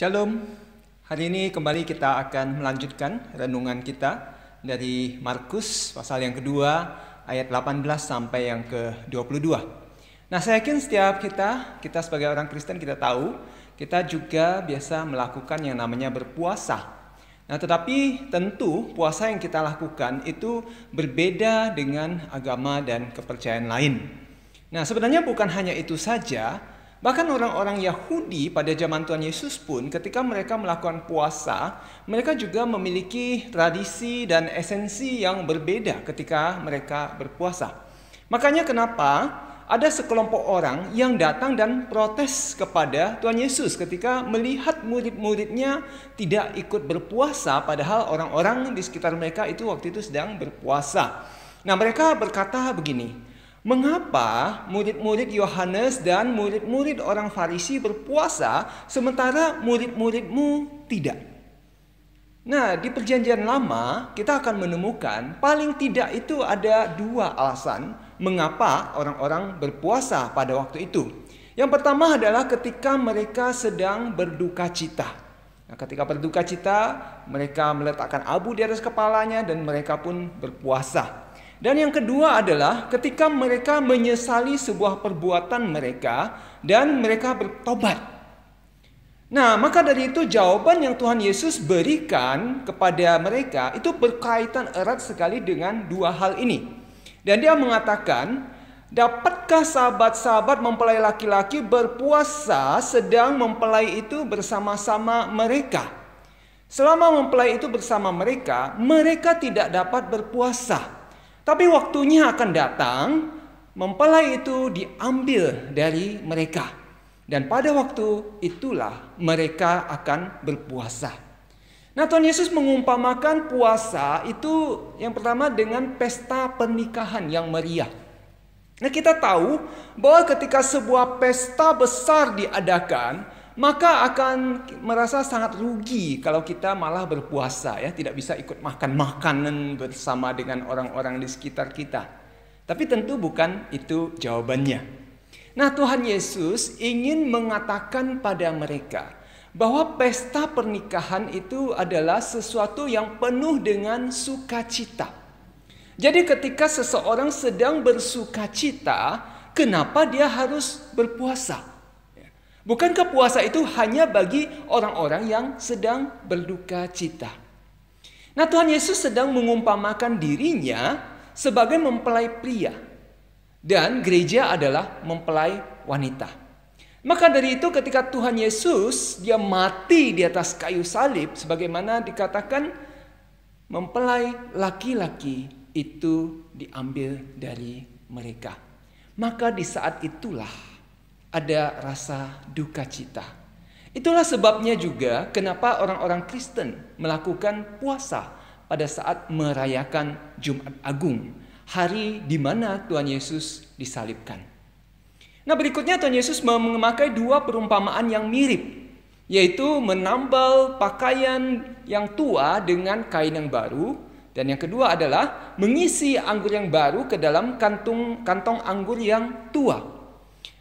Shalom, hari ini kembali kita akan melanjutkan renungan kita dari Markus pasal yang kedua ayat 18 sampai yang ke-22. Nah, saya yakin setiap kita sebagai orang Kristen kita tahu, kita juga biasa melakukan yang namanya berpuasa. Nah, tetapi tentu puasa yang kita lakukan itu berbeda dengan agama dan kepercayaan lain. Nah, sebenarnya bukan hanya itu saja. Bahkan orang-orang Yahudi pada zaman Tuhan Yesus pun ketika mereka melakukan puasa, mereka juga memiliki tradisi dan esensi yang berbeda ketika mereka berpuasa. Makanya kenapa ada sekelompok orang yang datang dan protes kepada Tuhan Yesus ketika melihat murid-muridnya tidak ikut berpuasa, padahal orang-orang di sekitar mereka itu waktu itu sedang berpuasa. Nah, mereka berkata begini, mengapa murid-murid Yohanes dan murid-murid orang Farisi berpuasa sementara murid-muridmu tidak? Nah, di perjanjian lama kita akan menemukan paling tidak itu ada dua alasan mengapa orang-orang berpuasa pada waktu itu. Yang pertama adalah ketika mereka sedang berduka cita. Nah, ketika berduka cita, mereka meletakkan abu di atas kepalanya dan mereka pun berpuasa. Dan yang kedua adalah ketika mereka menyesali sebuah perbuatan mereka dan mereka bertobat. Nah, maka dari itu jawaban yang Tuhan Yesus berikan kepada mereka itu berkaitan erat sekali dengan dua hal ini. Dan dia mengatakan, dapatkah sahabat-sahabat mempelai laki-laki berpuasa sedang mempelai itu bersama-sama mereka? Selama mempelai itu bersama mereka, mereka tidak dapat berpuasa. Tapi waktunya akan datang, mempelai itu diambil dari mereka. Dan pada waktu itulah mereka akan berpuasa. Nah, Tuhan Yesus mengumpamakan puasa itu yang pertama dengan pesta pernikahan yang meriah. Nah, kita tahu bahwa ketika sebuah pesta besar diadakan, maka akan merasa sangat rugi kalau kita malah berpuasa, ya, tidak bisa ikut makan makanan bersama dengan orang-orang di sekitar kita. Tapi tentu bukan itu jawabannya. Nah, Tuhan Yesus ingin mengatakan pada mereka bahwa pesta pernikahan itu adalah sesuatu yang penuh dengan sukacita. Jadi ketika seseorang sedang bersukacita, kenapa dia harus berpuasa? Bukankah puasa itu hanya bagi orang-orang yang sedang berduka cita? Nah, Tuhan Yesus sedang mengumpamakan dirinya sebagai mempelai pria. Dan gereja adalah mempelai wanita. Maka dari itu ketika Tuhan Yesus dia mati di atas kayu salib, sebagaimana dikatakan mempelai laki-laki itu diambil dari mereka. Maka di saat itulah ada rasa duka cita. Itulah sebabnya juga kenapa orang-orang Kristen melakukan puasa pada saat merayakan Jumat Agung, hari di mana Tuhan Yesus disalibkan. Nah, berikutnya Tuhan Yesus memakai dua perumpamaan yang mirip, yaitu menambal pakaian yang tua dengan kain yang baru, dan yang kedua adalah mengisi anggur yang baru ke dalam kantong anggur yang tua.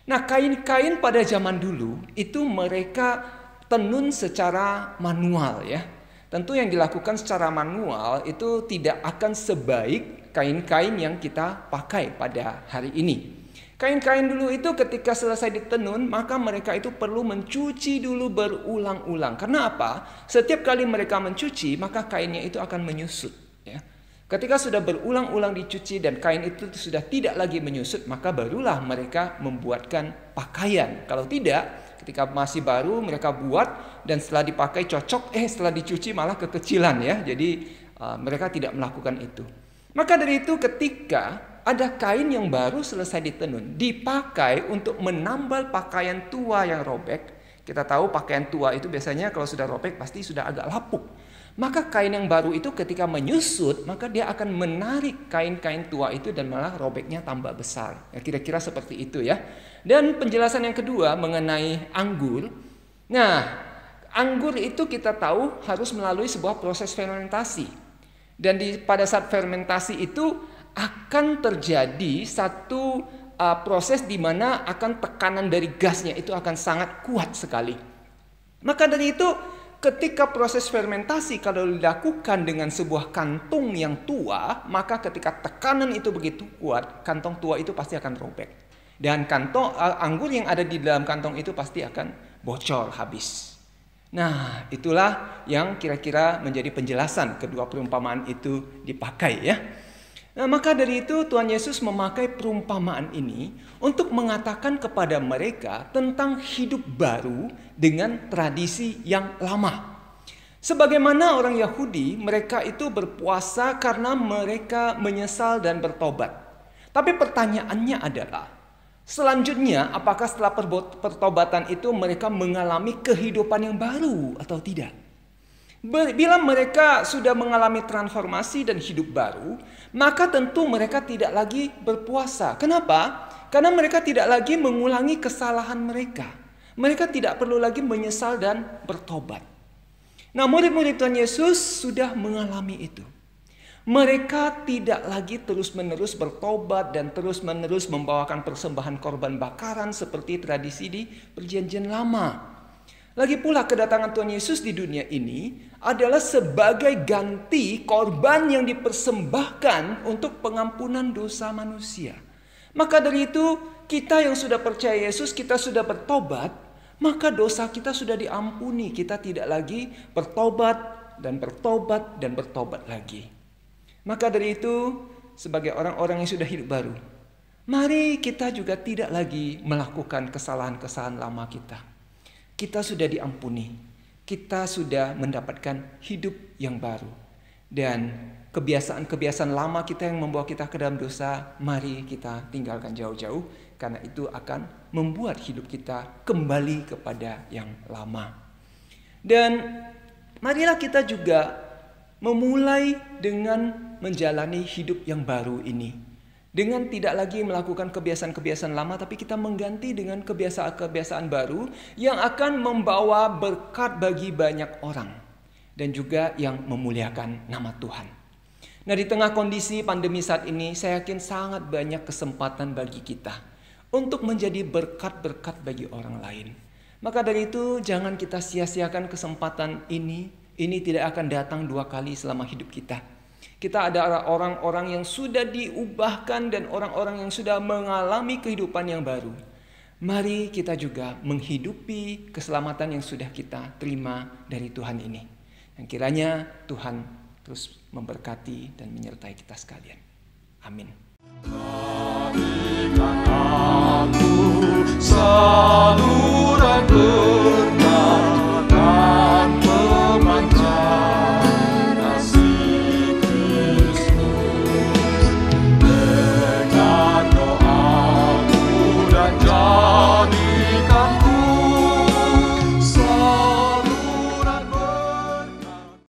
Nah, kain-kain pada zaman dulu itu mereka tenun secara manual, ya. Tentu yang dilakukan secara manual itu tidak akan sebaik kain-kain yang kita pakai pada hari ini. Kain-kain dulu itu ketika selesai ditenun, maka mereka itu perlu mencuci dulu berulang-ulang. Karena apa? Setiap kali mereka mencuci, maka kainnya itu akan menyusut, ya. Ketika sudah berulang-ulang dicuci dan kain itu sudah tidak lagi menyusut, maka barulah mereka membuatkan pakaian. Kalau tidak, ketika masih baru mereka buat dan setelah dipakai cocok, setelah dicuci malah kekecilan, ya. Jadi mereka tidak melakukan itu. Maka dari itu ketika ada kain yang baru selesai ditenun, dipakai untuk menambal pakaian tua yang robek. Kita tahu pakaian tua itu biasanya kalau sudah robek pasti sudah agak lapuk. Maka kain yang baru itu ketika menyusut, maka dia akan menarik kain-kain tua itu dan malah robeknya tambah besar. Ya, kira-kira seperti itu, ya. Dan penjelasan yang kedua mengenai anggur. Nah, anggur itu kita tahu harus melalui sebuah proses fermentasi. Dan pada saat fermentasi itu akan terjadi satu proses di mana akan tekanan dari gasnya itu akan sangat kuat sekali. Maka dari itu, ketika proses fermentasi kalau dilakukan dengan sebuah kantung yang tua, maka ketika tekanan itu begitu kuat, kantong tua itu pasti akan robek. Dan kantong anggur yang ada di dalam kantong itu pasti akan bocor habis. Nah, itulah yang kira-kira menjadi penjelasan kedua perumpamaan itu dipakai ya. Nah, maka dari itu Tuhan Yesus memakai perumpamaan ini untuk mengatakan kepada mereka tentang hidup baru dengan tradisi yang lama. Sebagaimana orang Yahudi, mereka itu berpuasa karena mereka menyesal dan bertobat. Tapi pertanyaannya adalah, selanjutnya apakah setelah pertobatan itu mereka mengalami kehidupan yang baru atau tidak? Bila mereka sudah mengalami transformasi dan hidup baru, maka tentu mereka tidak lagi berpuasa. Kenapa? Karena mereka tidak lagi mengulangi kesalahan mereka. Mereka tidak perlu lagi menyesal dan bertobat. Nah, murid-murid Tuhan Yesus sudah mengalami itu. Mereka tidak lagi terus-menerus bertobat dan terus-menerus membawakan persembahan korban bakaran seperti tradisi di Perjanjian Lama. Lagi pula kedatangan Tuhan Yesus di dunia ini adalah sebagai ganti korban yang dipersembahkan untuk pengampunan dosa manusia. Maka dari itu, kita yang sudah percaya Yesus, kita sudah bertobat, maka dosa kita sudah diampuni. Kita tidak lagi bertobat dan bertobat dan bertobat lagi. Maka dari itu, sebagai orang-orang yang sudah hidup baru, mari kita juga tidak lagi melakukan kesalahan-kesalahan lama kita. Kita sudah diampuni, kita sudah mendapatkan hidup yang baru. Dan kebiasaan-kebiasaan lama kita yang membawa kita ke dalam dosa, mari kita tinggalkan jauh-jauh. Karena itu akan membuat hidup kita kembali kepada yang lama. Dan marilah kita juga memulai dengan menjalani hidup yang baru ini. Dengan tidak lagi melakukan kebiasaan-kebiasaan lama, tapi kita mengganti dengan kebiasaan-kebiasaan baru yang akan membawa berkat bagi banyak orang. Dan juga yang memuliakan nama Tuhan. Nah, di tengah kondisi pandemi saat ini, saya yakin sangat banyak kesempatan bagi kita untuk menjadi berkat-berkat bagi orang lain. Maka dari itu, jangan kita sia-siakan kesempatan ini. Ini tidak akan datang 2 kali selama hidup kita. Kita ada orang-orang yang sudah diubahkan dan orang-orang yang sudah mengalami kehidupan yang baru. Mari kita juga menghidupi keselamatan yang sudah kita terima dari Tuhan ini. Dan kiranya Tuhan terus memberkati dan menyertai kita sekalian. Amin.